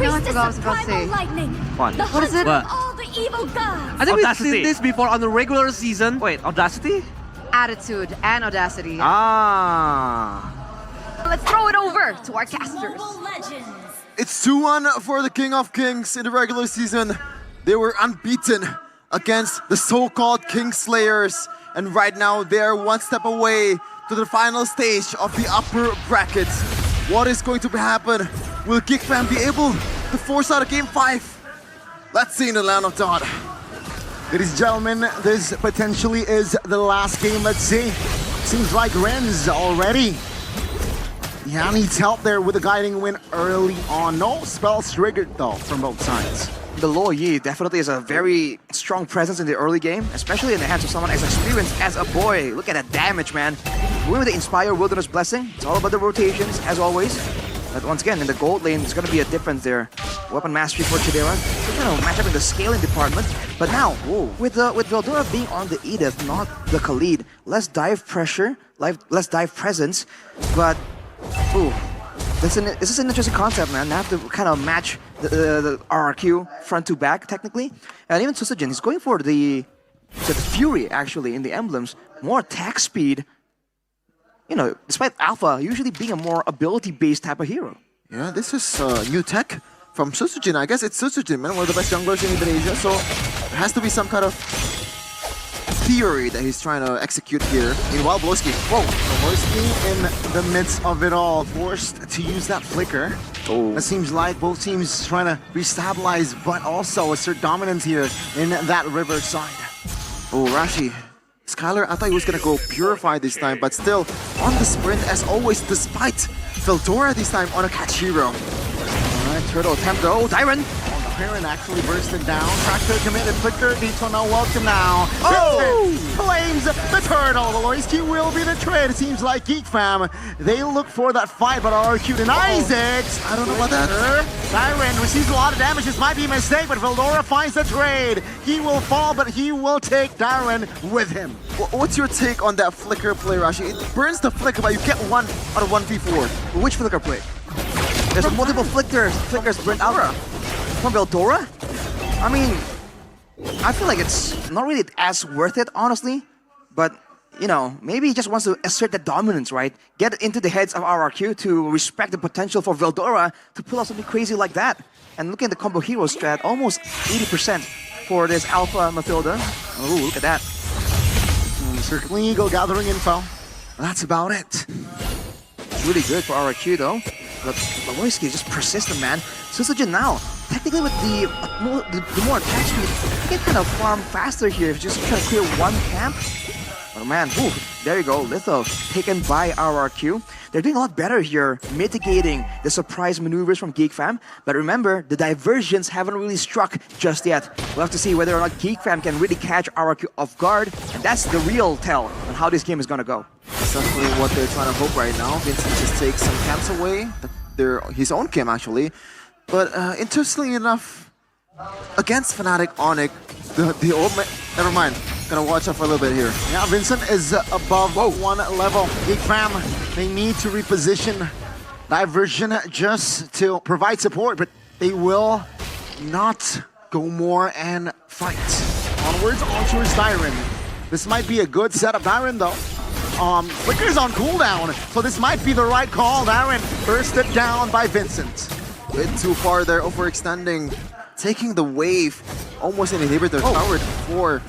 know what I was about to say. What is it? What? I think we've Audacity. seen this before on the regular season. Wait, Audacity? Attitude and audacity. Ah. Let's throw it over to our casters. It's 2-1 for the King of Kings in the regular season. They were unbeaten against the so-called Kingslayers. And right now, they're one step away to the final stage of the upper brackets. What is going to happen? Will Geek Fam be able to force out a Game 5? Let's see in the land of Dawn. Ladies and gentlemen, this potentially is the last game. Let's see. Seems like Ren's already. Yeah, needs help there with a guiding win early on. No spells triggered though from both sides. The Lo Yi definitely is a very strong presence in the early game, especially in the hands of someone as experienced as a boy. Look at that damage, man. Going with the Inspire Wilderness Blessing, it's all about the rotations, as always. But once again, in the gold lane, there's going to be a difference there. Weapon Mastery for Chidera. They kind of match up in the scaling department. But now, whoa, with Veldora being on the Edith, not the Khalid, less dive pressure, less dive presence, but, ooh. This is an interesting concept, man. They have to kind of match the RRQ front to back, technically. And even Susujin, he's going for the Fury, actually, in the emblems. More attack speed. You know, despite Alpha usually being a more ability-based type of hero. Yeah, this is new tech from Susujin. I guess it's Susujin, man, one of the best junglers in Indonesia. So there has to be some kind of theory that he's trying to execute here. Meanwhile, Blowski, whoa, Blowski in the midst of it all, forced to use that flicker. Oh. It seems like both teams trying to restabilize, but also assert dominance here in that river side. Oh, Rashi. Skylar, I thought he was gonna go Purify this time, but still on the sprint as always, despite Veldora this time on a catch hero. Alright, turtle attempt though. Dyron! Parent actually bursted down. Tractor committed flicker. D2 now welcome now. Oh! Claims the turtle. The Loyski will be the trade. It seems like Geek Fam. They look for that fight, but RRQ denies it. I don't know about that. Dyron receives a lot of damage. This might be a mistake, but Veldora finds the trade. He will fall, but he will take Dyron with him. What's your take on that flicker play, Rashi? It burns the flicker, but you get one out of 1v4. Which flicker play? There's multiple flickers burnt out. From Veldora? I mean, I feel like it's not really as worth it, honestly. But, you know, maybe he just wants to assert that dominance, right? Get into the heads of RRQ to respect the potential for Veldora to pull off something crazy like that. And looking at the combo hero strat, almost 80% for this Alpha Mathilda. Oh, look at that. Circling Eagle gathering info. That's about it. It's really good for RRQ, though. But Loyski is just persistent, man. Susujin now, technically with the more attack speed, you can kind of farm faster here if you just try to clear one camp. Oh man, ooh, there you go, Litho taken by RRQ. They're doing a lot better here, mitigating the surprise maneuvers from Geek Fam. But remember, the diversions haven't really struck just yet. We'll have to see whether or not Geek Fam can really catch RRQ off guard. And that's the real tell on how this game is gonna go. That's definitely what they're trying to hope right now. Vincent just takes some camps away. His own camp, actually. But interestingly enough, against Fnatic Onyx, the old man... Never mind. Gonna watch out for a little bit here. Yeah, Vincent is above one level. Geek Fam, they need to reposition diversion just to provide support, but they will not go more and fight. Onwards, on towards Dyron. This might be a good setup. Dyron, though. Flicker's on cooldown, so this might be the right call. Dyron bursted down by Vincent. Bit too far there, overextending. Taking the wave. Almost an inhibitor towered for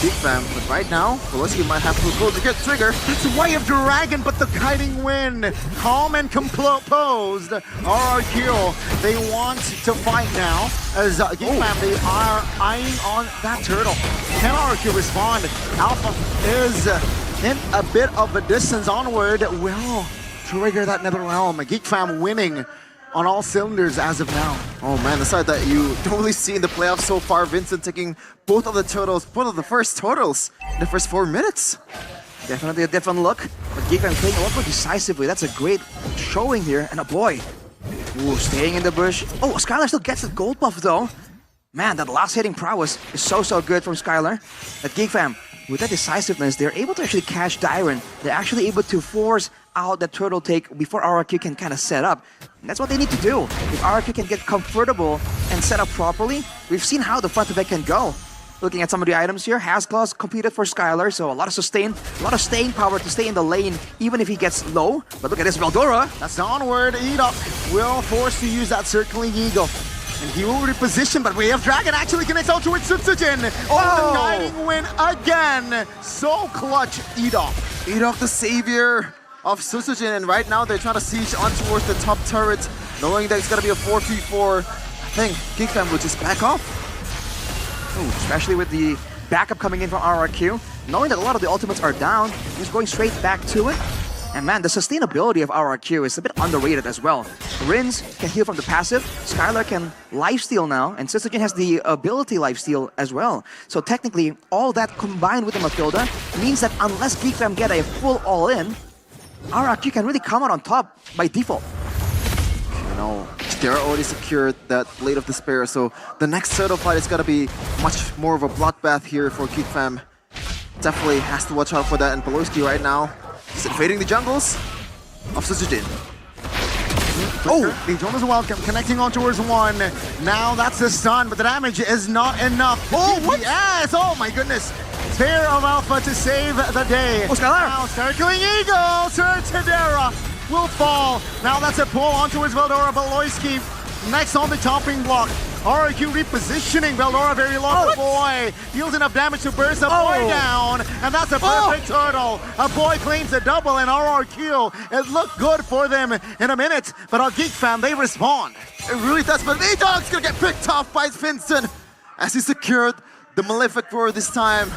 Geek Fam. But right now, Veloski might have to pull the trigger. That's a way of dragon, but the guiding wind. Calm and composed. RRQ, they want to fight now. As Geek Fam, they are eyeing on that turtle. Can RRQ respond? Alpha is in a bit of a distance onward. Will trigger that Nether Realm. Geek Fam winning on all cylinders as of now. Oh man, the side that you don't really see in the playoffs so far. Vincent taking both of the first totals in the first 4 minutes. Definitely a different look, but Geek Fam playing a lot more decisively. That's a great showing here, and a boy. Ooh, staying in the bush. Oh, Skylar still gets the gold buff though. Man, that last hitting prowess is so good from Skylar. That Geek Fam, with that decisiveness, they're able to actually catch Dyron. They're actually able to force out that turtle take before RRQ can kind of set up. And that's what they need to do. If RRQ can get comfortable and set up properly, we've seen how the front of it can go. Looking at some of the items here, Hasclaws completed for Skylar, so a lot of sustain, a lot of staying power to stay in the lane, even if he gets low. But look at this, Veldora. That's the onward. Edok will force to use that circling eagle. And he will reposition, but Way of Dragon actually connects out towards Sutsujin. Oh, the guiding win again. So clutch, Edok. Edok, the savior of Sutsujin, and right now they're trying to siege on towards the top turret, knowing that it's gonna be a 4v4. I think Geek Fam will just back off. Ooh, especially with the backup coming in from RRQ, knowing that a lot of the ultimates are down, he's going straight back to it. And man, the sustainability of RRQ is a bit underrated as well. Rins can heal from the passive, Skylar can lifesteal now, and Sutsujin has the ability lifesteal as well. So technically, all that combined with the Matilda means that unless Geek Fam get a full all-in, RRQ can really come out on top by default. You know, they're already secured that Blade of Despair, so the next turtle fight is gonna be much more of a bloodbath here for Geek Fam. Definitely has to watch out for that, and Belorski right now is invading the jungles of Sutsujin. Oh, the Jonas welcome, connecting on towards one. Now that's the stun, but the damage is not enough. Oh, what? Yes, oh my goodness. Pair of Alpha to save the day. Oh, Skylar. Now circling eagle, Sir Tadera will fall. Now that's a pull on towards Veldora. Beloyski next on the topping block. RRQ repositioning Veldora very low. Oh, boy deals enough damage to burst a boy down, and that's a perfect turtle. A boy claims a double, and RRQ, it looked good for them in a minute, but our Geek Fam, they respond. It really does, but Edok's gonna get picked off by Vincent as he secured the Malefic Roar this time.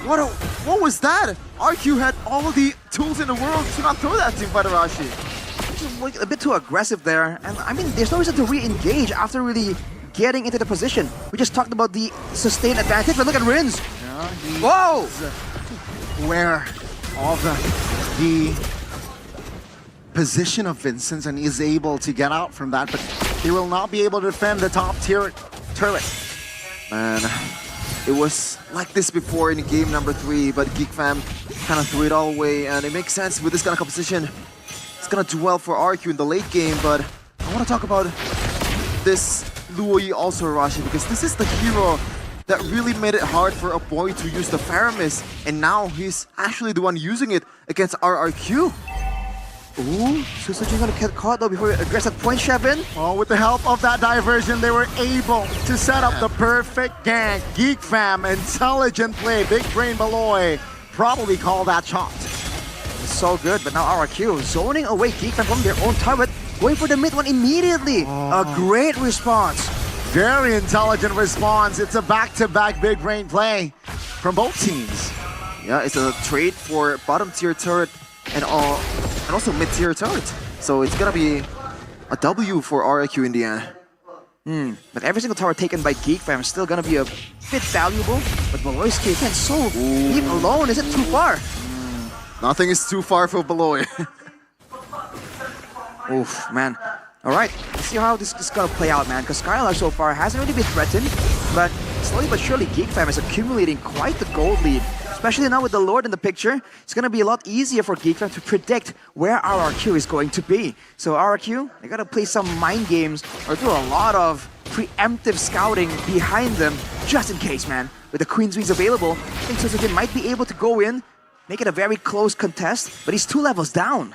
What was that? RQ had all of the tools in the world to not throw that teamfighter Rashi. A bit too aggressive there, and I mean, there's no reason to re-engage after really getting into the position. We just talked about the sustained advantage, but look at Rins. Yeah, whoa! Aware of the position of Vincent, and he's able to get out from that, but he will not be able to defend the top tier turret. Man, it was like this before in game number 3, but Geek Fam kind of threw it all away, and it makes sense with this kind of composition. It's gonna do well for RQ in the late game, but I want to talk about this Luoyi also, Rashi, because this is the hero that really made it hard for a boy to use the Faramis, and now he's actually the one using it against RRQ. Ooh, Sutsujin gonna get caught though before he address that point, Shevin. Well, with the help of that diversion, they were able to set up the perfect gank. Geek Fam, intelligent play, big brain Beloy probably call that shot. So good, but now RRQ zoning away Geek Fam from their own turret, going for the mid one immediately. A great response. Very intelligent response. It's a back-to-back big brain play from both teams. Yeah, it's a trade for bottom tier turret and also mid tier turret. So it's gonna be a W for RRQ in the end. But every single tower taken by Geek Fam is still gonna be a bit valuable. But Beloyski can't so leave alone. Is it too far? Nothing is too far for Beloy. Oof, man. Alright, let's see how this is gonna play out, man. Because Skylar so far hasn't really been threatened, but slowly but surely Geek Fam is accumulating quite the gold lead. Especially now with the Lord in the picture, it's gonna be a lot easier for Geek Fam to predict where RRQ is going to be. So RRQ, they gotta play some mind games or do a lot of preemptive scouting behind them, just in case, man. With the Queen's Wings available, I think Sutsujin might be able to go in, make it a very close contest, but he's 2 levels down.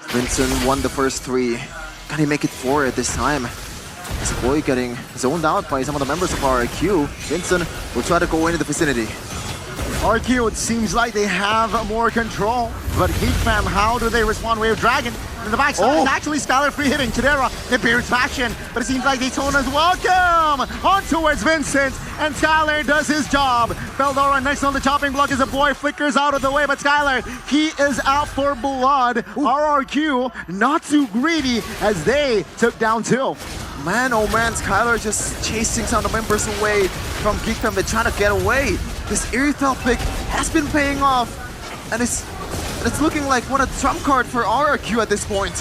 Vincent won the first 3. Can he make it 4 at this time? This boy getting zoned out by some of the members of RRQ. Vincent will try to go into the vicinity. RQ, it seems like they have more control, but Geek Fam, how do they respond? Wave Dragon in the backside is actually Skylar free hitting Chidera in Beard's fashion, but it seems like Daytona's welcome on towards Vincent, and Skylar does his job. Veldora next on the chopping block as a boy flickers out of the way, but Skylar, he is out for blood. RRQ not too greedy as they took down 2. Man, oh man, Skylar just chasing some of the members away from Geek Fam. They're trying to get away. This Irithel pick has been paying off, and it's looking like what a trump card for RRQ at this point.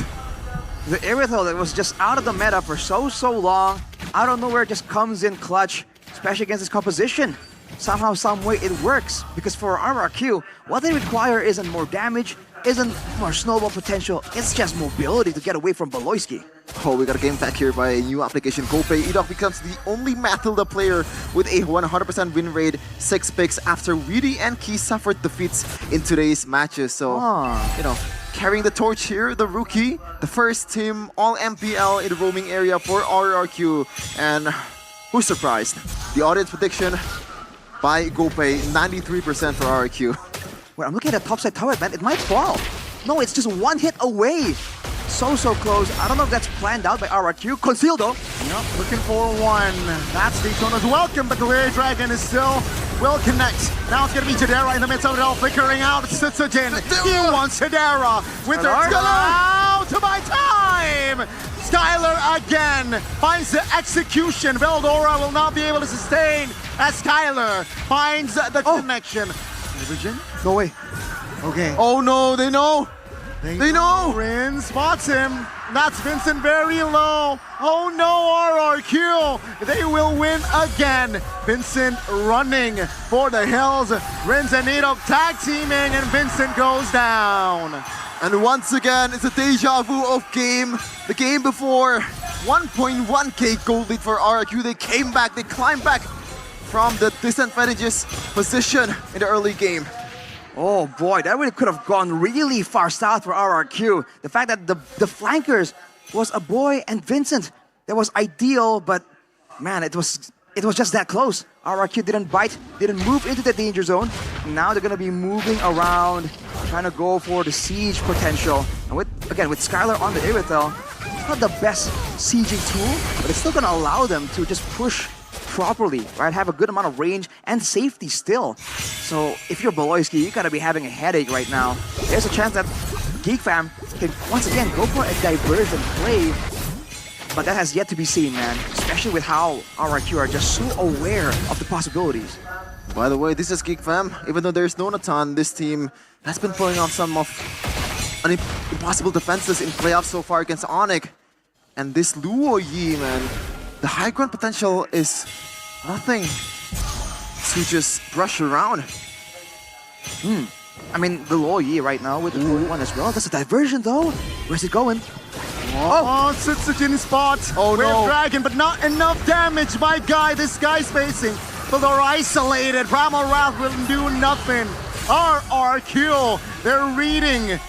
The Irithel that was just out of the meta for so long, out of nowhere just comes in clutch, especially against this composition. Somehow, some way it works, because for RRQ, what they require isn't more damage, isn't more snowball potential, it's just mobility to get away from Beloyski. Oh, we got a game back here by a new application, GoPay. Edok becomes the only Matilda player with a 100% win rate, 6 picks after Weedy and Key suffered defeats in today's matches. So, you know, carrying the torch here, the rookie, the first team all MPL in the roaming area for RRQ. And who's surprised? The audience prediction by GoPay, 93% for RRQ. Well, I'm looking at the topside tower, man. It might fall. No, it's just one hit away. So close. I don't know if that's planned out by RRQ. Concealed though. Yep, looking for one. That's Daytona's welcome, but the Rare Dragon is still will connect. Now it's gonna be Jadera in the midst of it all, flickering out. Sitsujin, he wants Jadera with their out to buy time. Skylar again finds the execution. Veldora will not be able to sustain as Skylar finds the connection. Virgin? No way. Okay. Oh no, they know. They know! Rin spots him. That's Vincent very low. Oh no, RRQ. They will win again. Vincent running for the hills. Rins and Edok tag teaming, and Vincent goes down. And once again, it's a deja vu of the game before. 1.1k gold lead for RRQ. They came back, they climbed back from the disadvantageous position in the early game. Oh boy, that really could have gone really far south for RRQ. The fact that the flankers was a boy and Vincent, that was ideal, but man, it was just that close. RRQ didn't bite, didn't move into the danger zone. Now they're gonna be moving around, trying to go for the siege potential. And with Skylar on the Irithel, it's not the best sieging tool, but it's still gonna allow them to just push properly, right? Have a good amount of range and safety still. So if you're Beloyski, you gotta be having a headache right now. There's a chance that Geek Fam can once again go for a diversion play, but that has yet to be seen, man. Especially with how RRQ are just so aware of the possibilities. By the way, this is Geek Fam. Even though there's no Natan, this team has been pulling off some of impossible defenses in playoffs so far against Onyx. And this Luo Yi, man, the high ground potential is nothing to just brush around. I mean, the Luo Yi right now with the 4-1 as well. That's a diversion though. Where's it going? Oh, Sitsujin spot. Oh no. Dragon, but not enough damage. My guy, this guy's facing. But they're isolated. Primal Wrath will do nothing. RRQ, they're reading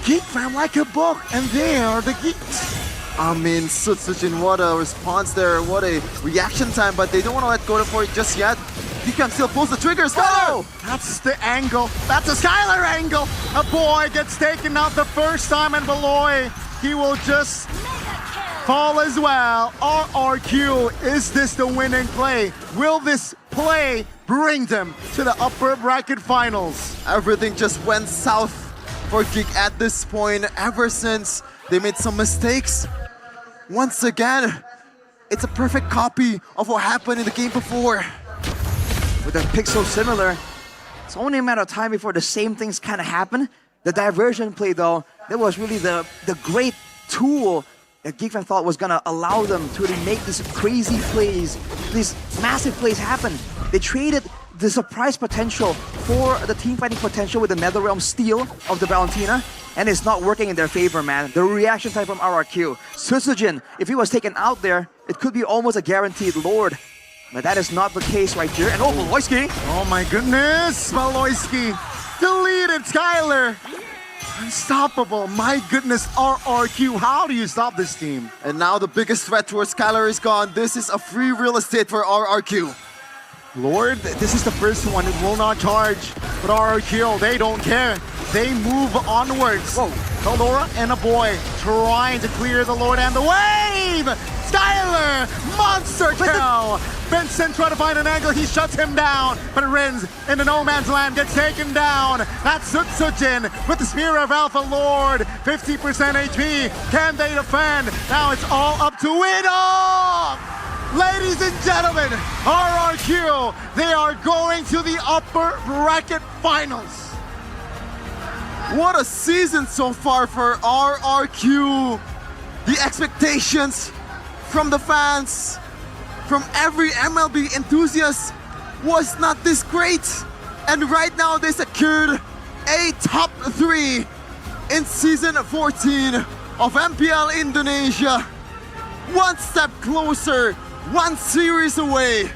Geek Fam like a book, and they are the Geeks. I mean, Sitsujin, what a response there, what a reaction time, but they don't want to let go for it just yet. He can still pulls the trigger, Skylar! That's the angle, that's a Skylar angle! A boy gets taken out the first time, and Beloy, he will just fall as well. RRQ, is this the winning play? Will this play bring them to the upper bracket finals? Everything just went south for Geek at this point, ever since they made some mistakes. Once again, it's a perfect copy of what happened in the game before. With a pick so similar, it's only a matter of time before the same things kind of happen. The diversion play though, that was really the great tool that Geek Fam thought was gonna allow them to really make these crazy plays, these massive plays happen. They traded the surprise potential for the team fighting potential with the Netherrealm steal of the Valentina, and it's not working in their favor, man. The reaction time from RRQ. Sitsujin, if he was taken out there, it could be almost a guaranteed Lord. But that is not the case right here. And oh, Beloyski! Oh my goodness, Beloyski deleted Skylar. Unstoppable, my goodness, RRQ, how do you stop this team? And now the biggest threat towards Skylar is gone. This is a free real estate for RRQ. Lord, this is the first one. It will not charge. But RRQ, they don't care. They move onwards. Whoa. Eldora and a boy trying to clear the Lord and the wave. Skylar, monster kill. Vincent trying to find an angle. He shuts him down. But Rins in the no man's land gets taken down. That's Sitsujin with the Spear of Alpha Lord. 50% HP. Can they defend? Now it's all up to Widow. Ladies and gentlemen, RRQ, they are going to the upper bracket finals. What a season so far for RRQ. The expectations from the fans, from every MLB enthusiast was not this great. And right now they secured a top 3 in season 14 of MPL Indonesia. One step closer, one series away